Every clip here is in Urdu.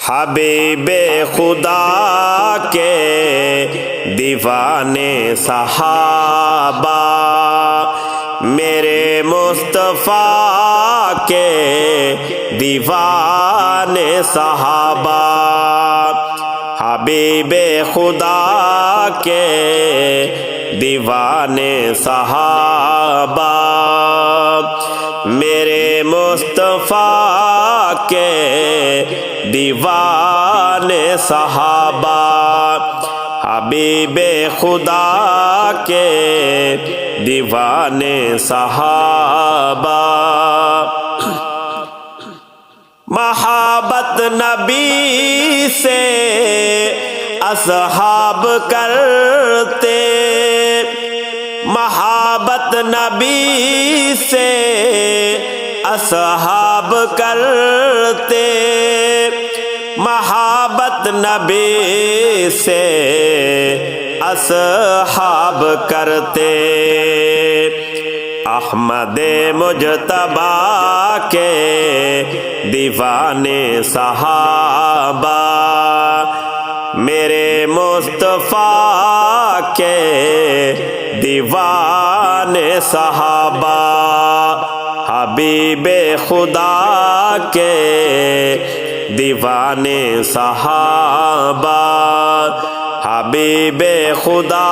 حبیب خدا کے دیوانے صحابہ، میرے مصطفیٰ کے دیوانے صحابہ، حبیب خدا کے دیوانے صحابہ، میرے مصطفیٰ کے دیوانے صحابہ، حبیب خدا کے دیوانے صحابہ، محبت نبی سے اصحاب کرتے، محبت نبی سے اصحاب کرتے، محبت نبی سے اصحاب کرتے، احمد مجتبیٰ کے دیوانے صحابہ، میرے مصطفیٰ کے دیوانے صحابہ، حبیب خدا کے دیوانے صحابہ، حبیب خدا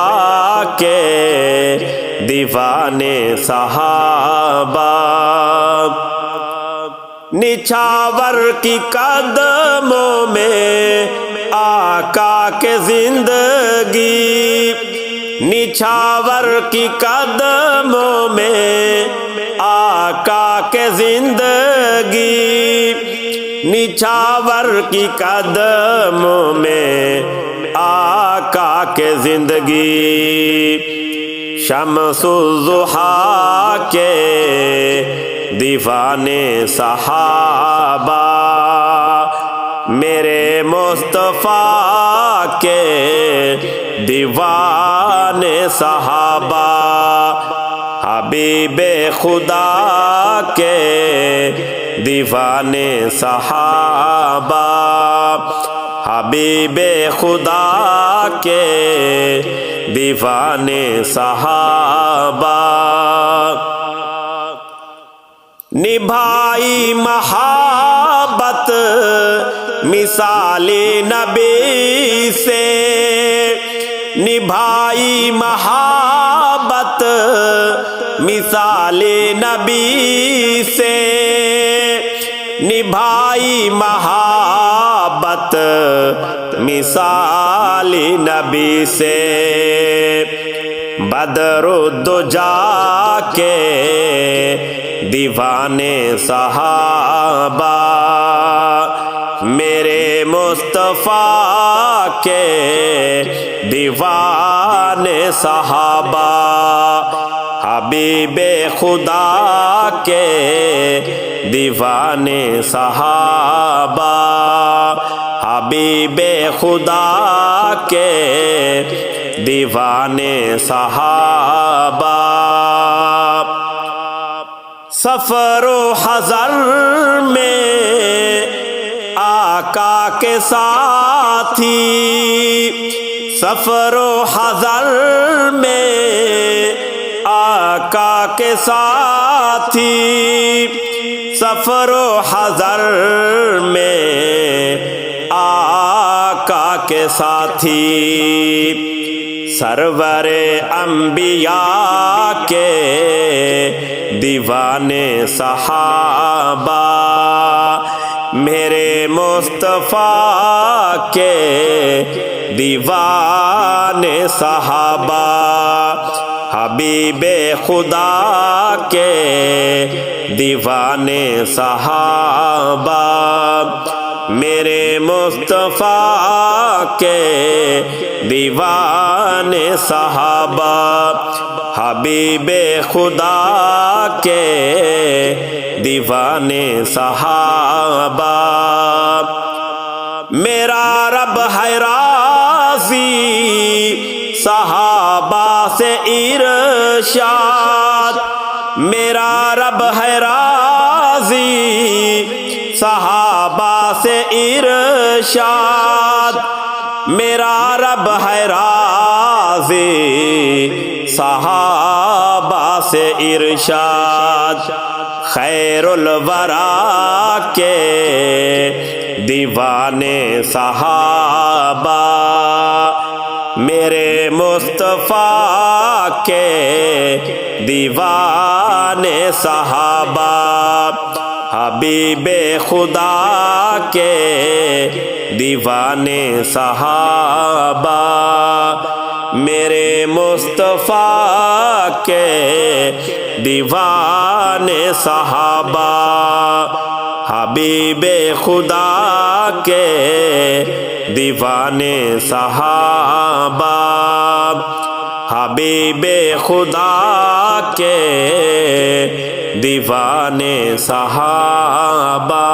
کے دیوانے صحابہ، نچھاور کی قدموں میں آقا کے زندگی، نچھاور کی قدموں میں آقا کے زندگی، نچھاور کی قدموں میں آقا کے زندگی، شمس الضحیٰ کے دیوانے صحابہ، میرے مصطفیٰ کے دیوانے صحابہ، حبیب خدا کے دیوانے صحابہ، حبیب خدا کے دیوانے صحابہ، نبھائی محبت مثال نبی سے، نبھائی محبت مثال نبی سے، نبھائی محبت مثال نبی سے، بدر الدجا کے دیوانے صحابہ، میرے مصطفیٰ کے دیوانے صحابہ، حبیب خدا کے دیوانے صحابہ، حبیب خدا کے دیوانے صحابہ، سفر و حضر میں آقا کے ساتھی، سفر و حضر میں آقا کے ساتھی، سفر و حضر میں آقا کے ساتھی، سرور انبیاء کے دیوانے صحابہ، میرے مصطفیٰ کے دیوانے صحابہ، حبیب خدا کے دیوانے صحابہ، میرے مصطفیٰ کے دیوانے صحابہ، حبیب خدا کے دیوانے صحابہ، میرا رب ہے راضی صحابہ سے ارشاد، میرا رب ہے راضی صحابہ سے ارشاد میرا رب ہے راضی صحابہ سے ارشاد خیر الورا کے دیوانے صحابہ میرے مصطفیٰ کے دیوانے صحابہ حبیب خدا کے دیوانے صحابہ میرے مصطفیٰ کے دیوانے صحابہ حبیب خدا کے دیوانے صحابہ حبیب خدا کے دیوانے صحابہ